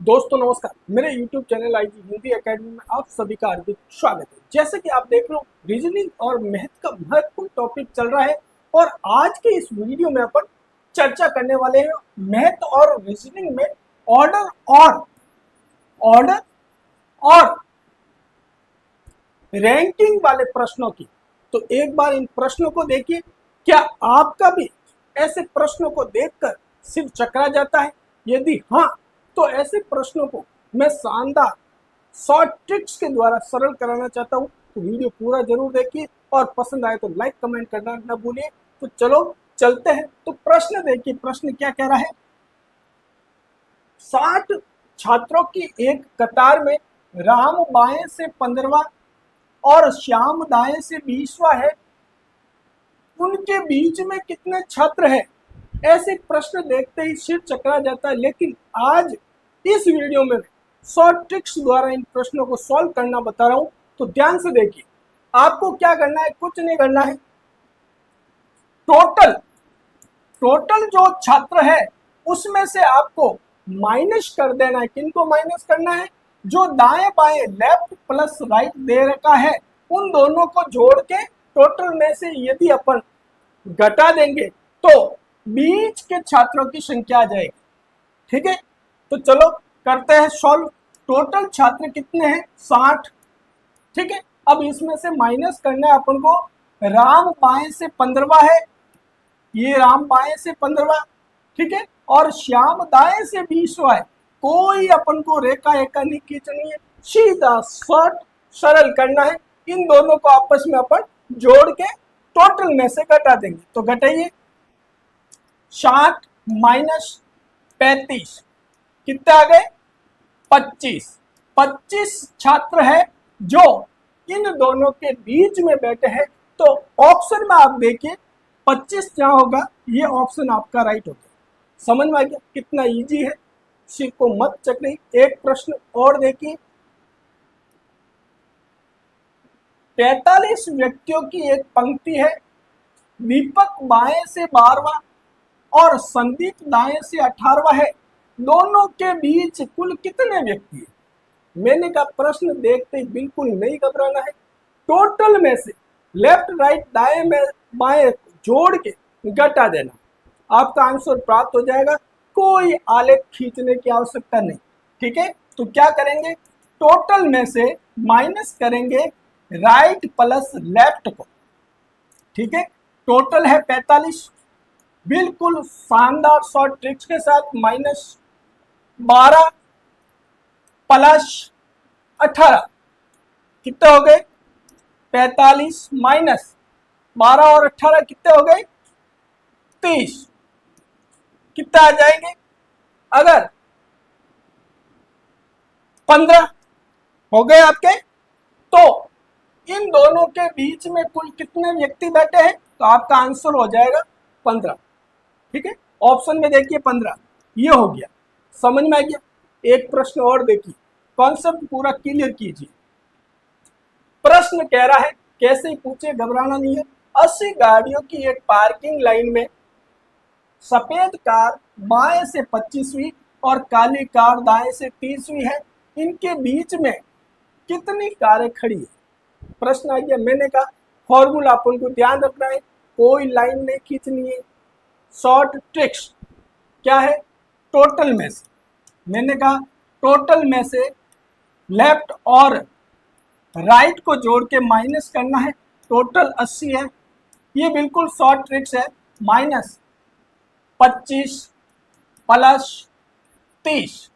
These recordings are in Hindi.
दोस्तों नमस्कार, मेरे YouTube channel IG Hindi academy में आप सभी का हार्दिक स्वागत है। जैसे कि आप देख रहे हो, रीजनिंग और मैथ का महत्वपूर्ण टॉपिक चल रहा है और आज के इस वीडियो में अपन चर्चा करने वाले हैं मैथ और रीजनिंग में ऑर्डर और रैंकिंग वाले प्रश्नों की। तो एक बार इन प्रश्नों को देखिए, क्या आपका भी ऐसे प्रश्नों को देखकर सिर चकरा जाता है? यदि हाँ, तो ऐसे प्रश्नों को मैं शानदार शॉर्ट ट्रिक्स के द्वारा सरल कराना चाहता हूँ। तो वीडियो पूरा जरूर देखिए और पसंद आए तो लाइक कमेंट करना न भूलिए। तो चलो चलते हैं। तो प्रश्न देखिए, प्रश्न क्या कह रहा है। 60 छात्रों की एक कतार में राम बाएं से 15वां और श्याम दाएं से 20वां है, उनके बीच में कितने छात्र हैं? ऐसे प्रश्न देखते ही सिर चकरा जाता है, लेकिन आज इस वीडियो में शॉर्ट ट्रिक्स द्वारा इन प्रश्नों को सॉल्व करना बता रहा हूं। तो ध्यान से देखिए, आपको क्या करना है, कुछ नहीं करना है। टोटल जो छात्र है उसमें से आपको माइनस कर देना है। किनको माइनस करना है? जो दाएं बाएं लेफ्ट प्लस राइट दे रखा है, उन दोनों को जोड़ के टोटल में से यदि अपन घटा देंगे तो बीच के छात्रों की संख्या आ जाएगी। ठीक है, तो चलो करते हैं सॉल्व। टोटल छात्र कितने हैं? 60। ठीक है, अब इसमें से माइनस करना है अपन को। राम बाएं से 15वां है, ये राम बाएं से 15वां, ठीक है, और श्याम दाएं से 20वां है। कोई अपन को रेखा एका नहीं खींचनी है, सीधा शॉर्ट सरल करना है। इन दोनों को आपस में अपन जोड़ के टोटल में से घटा देंगे। तो घटाइए, 60 माइनस 35 कितने आ गए? 25। 25 छात्र है जो इन दोनों के बीच में बैठे हैं। तो ऑप्शन में आप देखिए 25 जहां होगा, ये ऑप्शन आपका राइट होगा। समझ में आ गया कितना इजी है? सिर को मत चकराइए। एक प्रश्न और देखिए, 45 व्यक्तियों की एक पंक्ति है। दीपक बाएं से 12वां और संदीप दाएं से 18वां है, दोनों के बीच कुल कितने व्यक्ति हैं? मैंने कहा प्रश्न देखते ही बिल्कुल नहीं घबराना है। टोटल में से लेफ्ट राइट दाएं में बाएं जोड़ के घटा देना, आपका आंसर प्राप्त हो जाएगा। कोई आलेख खींचने की आवश्यकता नहीं। ठीक है, तो क्या करेंगे, टोटल में से माइनस करेंगे राइट प्लस लेफ्ट को। ठीक है, टोटल है 45। बिल्कुल शानदार शॉर्ट ट्रिक्स के साथ -12 प्लस 18 कितने हो गए? 45 माइनस 12 और 18 कितने हो गए? 30। कितना आ जाएंगे? अगर 15 हो गए आपके, तो इन दोनों के बीच में कुल कितने व्यक्ति बैठे हैं? तो आपका आंसर हो जाएगा 15। ठीक है, ऑप्शन में देखिए 15, ये हो गया। समझ में आ गया? एक प्रश्न और देखिए, कॉन्सेप्ट पूरा क्लियर कीजिए। प्रश्न कह रहा है, कैसे ही पूछे, घबराना नहीं है। 80 गाड़ियों की एक पार्किंग लाइन में सफेद कार बाएं से 25वीं और काली कार दाएं से 30वीं है, इनके बीच में कितनी कारें खड़ी है? प्रश्न आ गया। मैंने कहा फॉर्मूला अपन को ध्यान रखना है, कोई लाइन नहीं खींचनी है। शॉर्ट ट्रिक्स क्या है? टोटल में से, मैंने कहा टोटल में से लेफ्ट और राइट को जोड़ के माइनस करना है। टोटल 80 है, ये बिल्कुल शॉर्ट ट्रिक्स है। -25 प्लस 30,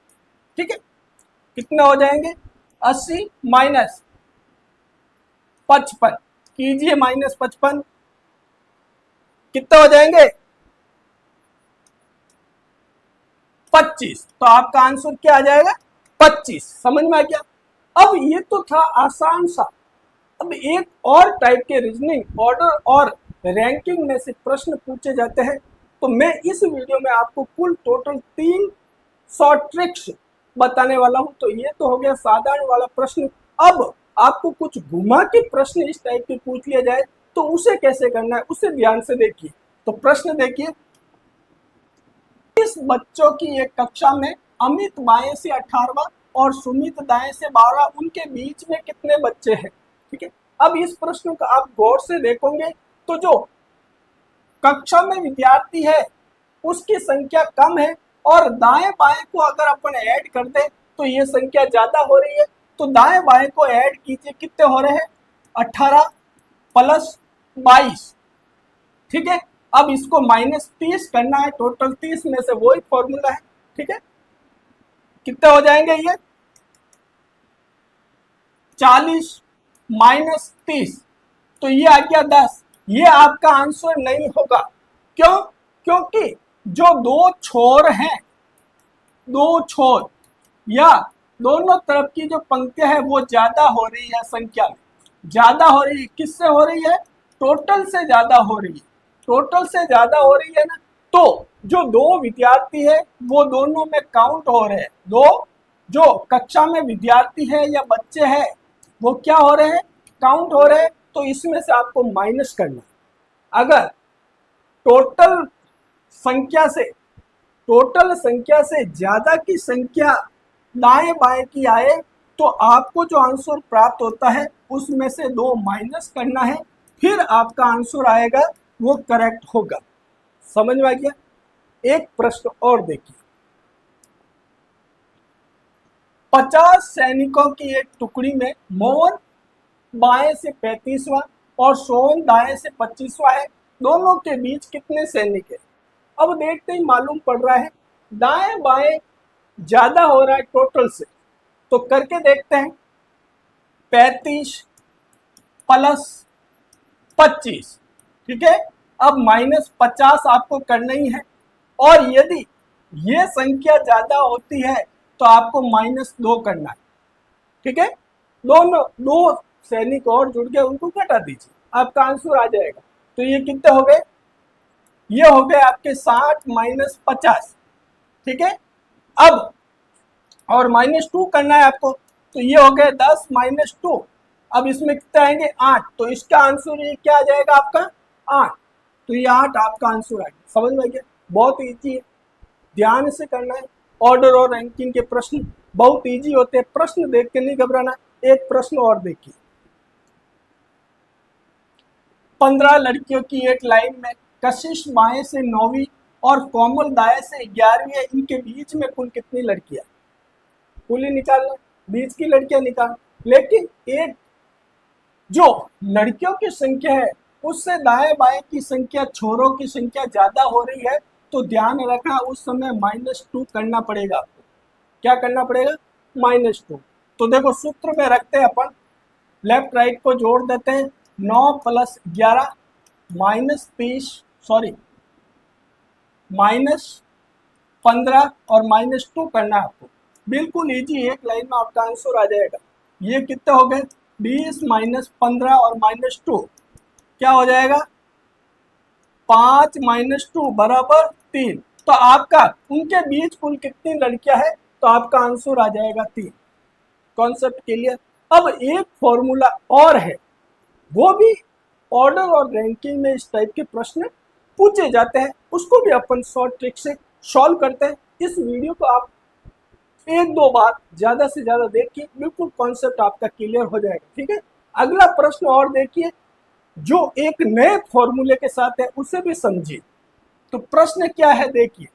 ठीक है, कितने हो जाएंगे? 80 माइनस 55 कीजिए, -55 कितने हो जाएंगे? 25। तो आपका आंसर क्या आ जाएगा? 25। समझ में आ गया? अब ये तो था आसान सा। अब एक और टाइप के रीजनिंग, ऑर्डर और रैंकिंग में से प्रश्न पूछे जाते हैं। तो मैं इस वीडियो में आपको कुल टोटल 3 शॉर्ट ट्रिक्स बताने वाला हूं। तो ये तो हो गया साधारण वाला प्रश्न। अब आपको कुछ घुमा के प्रश्न इस टाइप के पूछ लिया जाए तो उसे कैसे करना है, उसे ध्यान से देखिए। तो प्रश्न देखिए, 20 बच्चों की एक कक्षा में अमित बाएं से 18वां और सुमित दाएं से 12, उनके बीच में कितने बच्चे हैं। ठीक है, अब इस प्रश्न को आप गौर से देखोगे तो जो कक्षा में विद्यार्थी है उसकी संख्या कम है और दाएं बाएं को अगर अपन ऐड कर दे तो ये संख्या ज्यादा हो रही है। तो दाएं बाएं को ऐड कीजिए, कितने हो रहे हैं, 18 प्लस 22। ठीक है, अब इसको -30 करना है, टोटल 30 में से वही फॉर्मूला है। ठीक है, कितने हो जाएंगे ये, 40 - 30, तो ये आ गया 10। ये आपका आंसर नहीं होगा। क्यों? क्योंकि जो दो छोर हैं, दो छोर या दोनों तरफ की जो पंक्तियां है वो ज्यादा हो रही है, संख्या में ज्यादा हो रही है। किससे हो रही है? टोटल से ज्यादा हो रही है। टोटल से ज्यादा हो रही है ना, तो जो दो विद्यार्थी है वो दोनों में काउंट हो रहे हैं। दो जो कक्षा में विद्यार्थी है या बच्चे हैं वो क्या हो रहे हैं, काउंट हो रहे हैं। तो इसमें से आपको माइनस करना है। अगर टोटल संख्या से ज्यादा की संख्या दाएं बाएं की आए तो आपको जो आंसर प्राप्त होता है उसमें से 2 माइनस करना है, फिर आपका आंसर आएगा वो करेक्ट होगा। समझ में आ गया? एक प्रश्न और देखिए, 50 सैनिकों की एक टुकड़ी में मोहन बाएं से 35वां और सोहन दाएं से 25वां है। दोनों के बीच कितने सैनिक है? अब देखते ही मालूम पड़ रहा है दाएं बाएं ज्यादा हो रहा है टोटल से, तो करके देखते हैं। 35 प्लस 25, ठीक है, अब -50 आपको करना ही है। और यदि ये संख्या ज्यादा होती है तो आपको -2 करना है। ठीक है, दोनों दो सैनिक और जुड़ गए, उनको घटा दीजिए, आपका आंसर आ जाएगा। तो ये कितने हो गए? ये हो गए आपके 60 - 50। ठीक है, अब और -2 करना है आपको, तो ये हो गए 10 - 2। अब इसमें कितने आएंगे? 8। तो इसका आंसर ये क्या आ जाएगा आपका? 8। तो ये 8 आपका आंसर आ गया। समझ में आ गया? बहुत इजी है, ध्यान से करना है। ऑर्डर और रैंकिंग के प्रश्न बहुत इजी होते हैं, प्रश्न देख के नहीं घबराना। एक प्रश्न और देखिए, 15 लड़कियों की एक लाइन में कशिश बाएं से 9वीं और कोमल दाएं से 11वीं है, इनके बीच में कुल कितनी लड़कियां? कुल ही निकालना, बीच की लड़कियां निकाल। लेकिन एक जो लड़कियों की संख्या है उससे दाएं बाएं की संख्या, छोरों की संख्या ज्यादा हो रही है, तो ध्यान रखना उस समय -2 करना पड़ेगा आपको। क्या करना पड़ेगा? -2। तो देखो सूत्र में रखते हैं अपन, लेफ्ट राइट को जोड़ देते हैं। 9 + 11 -15 और -2 करना है आपको। बिल्कुल इजी, एक लाइन में आपका आंसर आ जाएगा। ये कितने हो गए? 20 - 15 और -2 क्या हो जाएगा? 5 - 2 बराबर 3। तो आपका उनके बीच कुल कितनी लड़कियां है? तो आपका आंसर आ जाएगा 3। Concept clear? अब एक फॉर्मूला और है, वो भी ऑर्डर और रैंकिंग में इस टाइप के प्रश्न पूछे जाते हैं, उसको भी अपन शॉर्ट ट्रिक से सॉल्व करते हैं। इस वीडियो को आप 1-2 बार ज्यादा से ज्यादा देखिए, बिल्कुल कॉन्सेप्ट आपका क्लियर हो जाएगा। ठीक है, अगला प्रश्न और देखिए जो एक नए फॉर्मूले के साथ है, उसे भी समझिए। तो प्रश्न क्या है देखिए,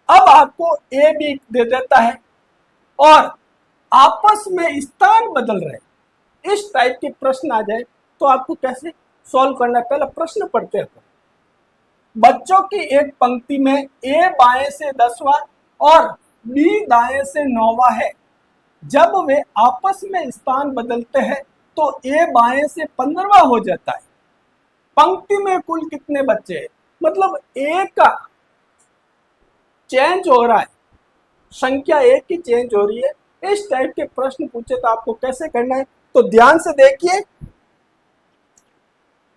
अब आपको ए बी दे देता है और आपस में स्थान बदल रहे, इस टाइप के प्रश्न आ जाए तो आपको कैसे सॉल्व करना है? पहले प्रश्न पढ़ते हैं। बच्चों की एक पंक्ति में ए बाएं से 10वां और बी दाएं से 9वां है। जब वे आपस में स्थान बदलते हैं तो ए बाएं से 15वां हो जाता है। पंक्ति में कुल कितने बच्चे हैं? मतलब ए का चेंज हो रहा है, संख्या एक की चेंज हो रही है। इस टाइप के प्रश्न पूछे तो आपको कैसे करना है? तो ध्यान से देखिए।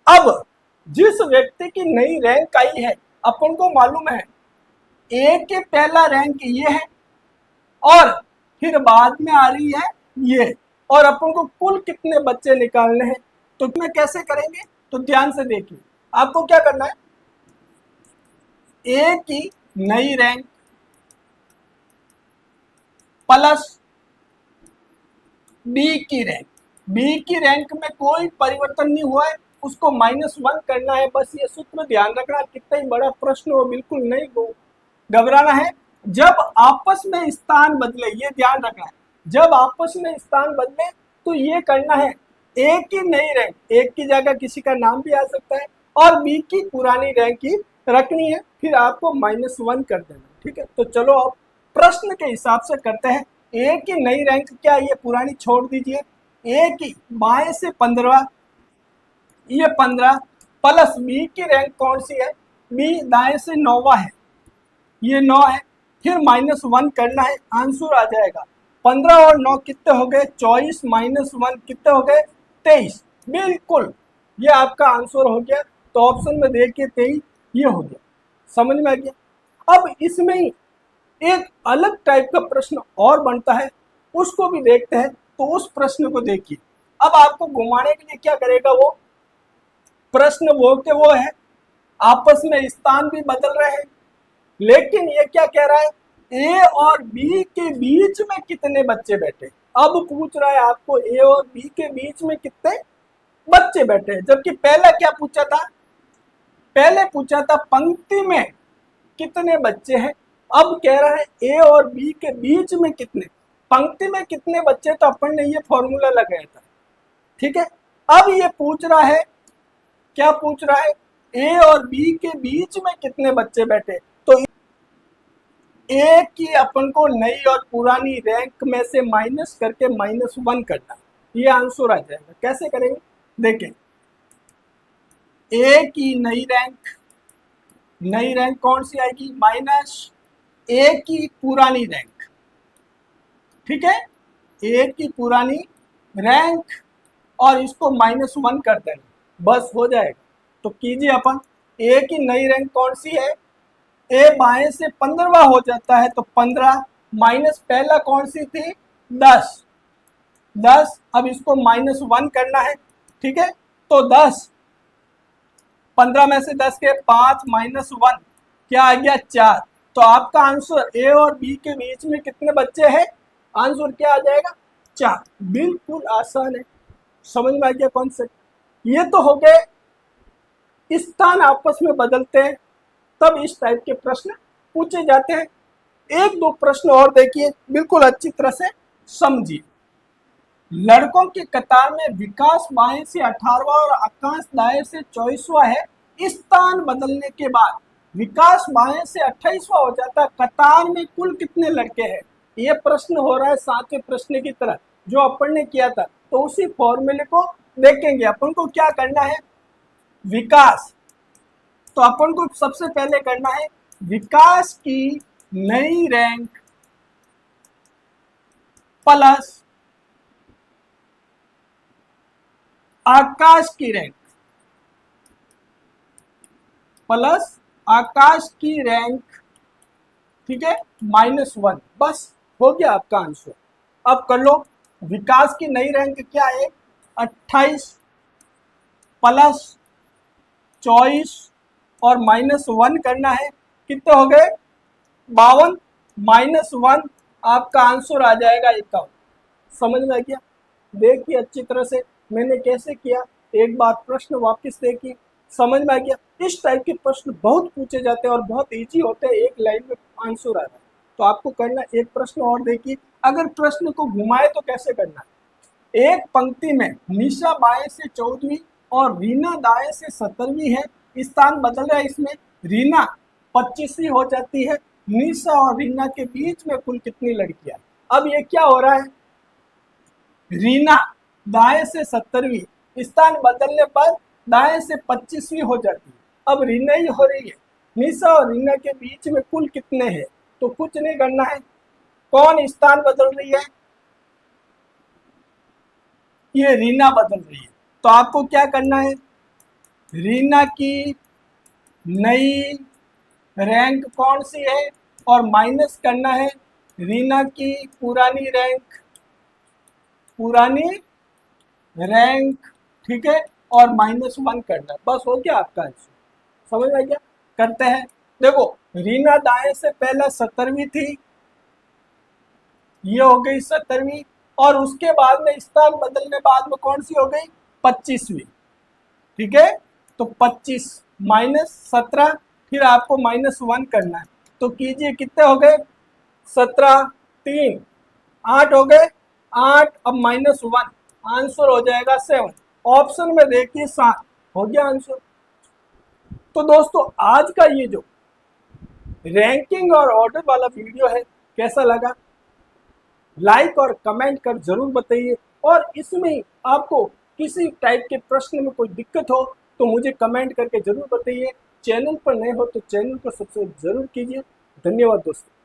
अब जिस व्यक्ति की नई रैंक आई है, अपन को मालूम है ए के पहला रैंक ये है और फिर बाद में आ रही है ये, और अपन को कुल कितने बच्चे निकालने हैं, तो मैं कैसे करेंगे? तो ध्यान से देखिए, आपको क्या करना है, ए की नई रैंक प्लस बी की रैंक। बी की रैंक में कोई परिवर्तन नहीं हुआ है, उसको -1 करना है। बस ये सूत्र ध्यान रखना, कितना ही बड़ा प्रश्न हो बिल्कुल नहीं घबराना है। जब आपस में स्थान बदले, ये ध्यान रखना है, जब आपस में स्थान बदले तो ये करना है, ए की नई रैंक, एक की जगह किसी का नाम भी आ सकता है, और बी की पुरानी रैंक ही रखनी है, फिर आपको -1 कर देना। ठीक है, तो चलो अब प्रश्न के हिसाब से करते हैं। ए की नई रैंक क्या, ये पुरानी छोड़ दीजिए। ए की बाएं से 15, ये 15 प्लस बी की रैंक कौन सी है, बी दाएं से 9वां है, ये 9 है, फिर -1 करना है, आंसर आ जाएगा 15 और 9 कितने हो गए, 24 -1 कितने हो गए, 23। बिल्कुल ये आपका आंसर हो गया। तो ऑप्शन में देखिए 23, ये हो गया। समझ में आ गया। अब इसमें ही एक अलग टाइप का प्रश्न और बनता है, उसको भी देखते हैं। तो उस प्रश्न को देखिए। अब आपको घुमाने के लिए क्या करेगा, वो प्रश्न वो के वो है, आपस में स्थान भी बदल रहे हैं, लेकिन ये क्या कह रहा है, ए और बी के बीच में कितने बच्चे बैठे। अब पूछ रहा है आपको ए और बी के बीच में कितने बच्चे बैठे हैं, जबकि पहले क्या पूछा था, पहले पूछा था पंक्ति में कितने बच्चे हैं। अब कह रहा है ए और बी के बीच में कितने, पंक्ति में कितने बच्चे, तो अपन ने ये फॉर्मूला लगाया था। ठीक है, अब ये पूछ रहा है, क्या पूछ रहा है, ए और बी के बीच में कितने बच्चे बैठे। तो ए की अपन को नई और पुरानी रैंक में से माइनस करके -1 करना, ये आंसर आ जाएगा। कैसे करेंगे देखें, ए की नई रैंक कौन सी आएगी, माइनस ए की पुरानी रैंक। ठीक है, ए की पुरानी रैंक और इसको -1 कर देना, बस हो जाएगा। तो कीजिए अपन, ए की नई रैंक कौन सी है, ए बाएं से 15वां हो जाता है, तो 15 माइनस पहला कौन सी थी, 10। अब इसको -1 करना है। ठीक है, तो 10, 15 में से 10 के 5 -1 क्या आ गया, 4। तो आपका आंसर ए और बी के बीच में कितने बच्चे हैं, आंसर क्या आ जाएगा, 4। बिल्कुल आसान है, समझ में आ गया कॉन्सेप्ट। ये तो हो गए स्थान आपस में बदलते हैं, तब इस टाइप के प्रश्न पूछे जाते हैं। एक दो प्रश्न और देखिए, बिल्कुल अच्छी तरह से समझिए। लड़कों की कतार में विकास बाएं से 18वां और आकाश दाएं से 24वां है। स्थान बदलने के बाद विकास बाएं से 28वां हो जाता है। कतार में कुल कितने लड़के हैं, ये प्रश्न हो रहा है 7वें प्रश्न की तरह जो अपन ने किया था। तो उसी फॉर्मूले को देखेंगे। अपन को क्या करना है, विकास, तो अपन को सबसे पहले करना है विकास की नई रैंक प्लस आकाश की रैंक, प्लस आकाश की रैंक, ठीक है, -1, बस हो गया आपका आंसर। अब कर लो, विकास की नई रैंक क्या है, 28 प्लस 24 और -1 करना है, कितने हो गए, 52, -1 आपका आंसर आ जाएगा 51। समझ में आ गया। देखिए अच्छी तरह से मैंने कैसे किया, एक बार प्रश्न वापस देखिए, समझ में आ गया। इस टाइप के प्रश्न बहुत पूछे जाते हैं और बहुत इजी होते हैं, एक लाइन में आंसर आता है। तो आपको करना, एक प्रश्न और देखिए, अगर प्रश्न को घुमाए तो कैसे करना है। एक पंक्ति में निशा बाएं से 14वीं और रीना दाएं से 17वीं है। स्थान बदल रहा है, इसमें रीना 25वीं हो जाती है। निशा और रीना के बीच में कुल कितनी लड़कियां। अब ये क्या हो रहा है, रीना दाएं से 17वीं, स्थान बदलने पर दाएं से 25वीं हो जाती है। अब रीना ही हो रही है। निशा और रीना के बीच में कुल कितने हैं, तो कुछ नहीं करना है। कौन स्थान बदल रही है, ये रीना बदल रही है। तो आपको क्या करना है, रीना की नई रैंक कौन सी है और माइनस करना है रीना की पुरानी रैंक, ठीक है, और -1 करना, बस हो गया आपका आंसर। समझ में गया। करते हैं, देखो रीना दाएं से पहला 17वीं थी, ये हो गई 17वीं, और उसके बाद में स्थान बदलने बाद में कौन सी हो गई, 25वीं। ठीक है, तो 25 माइनस 17, फिर आपको -1 करना है, तो कीजिए कितने हो गए, 17, 3, 8 हो गए, 8 अब -1, आंसर हो जाएगा 7। ऑप्शन में देखिए 7 हो गया आंसर। तो दोस्तों आज का ये जो रैंकिंग और ऑर्डर वाला वीडियो है कैसा लगा, लाइक और कमेंट कर जरूर बताइए, और इसमें आपको किसी टाइप के प्रश्न में कोई दिक्कत हो तो मुझे कमेंट करके जरूर बताइए। चैनल पर नए हो तो चैनल को सब्सक्राइब जरूर कीजिए। धन्यवाद दोस्तों।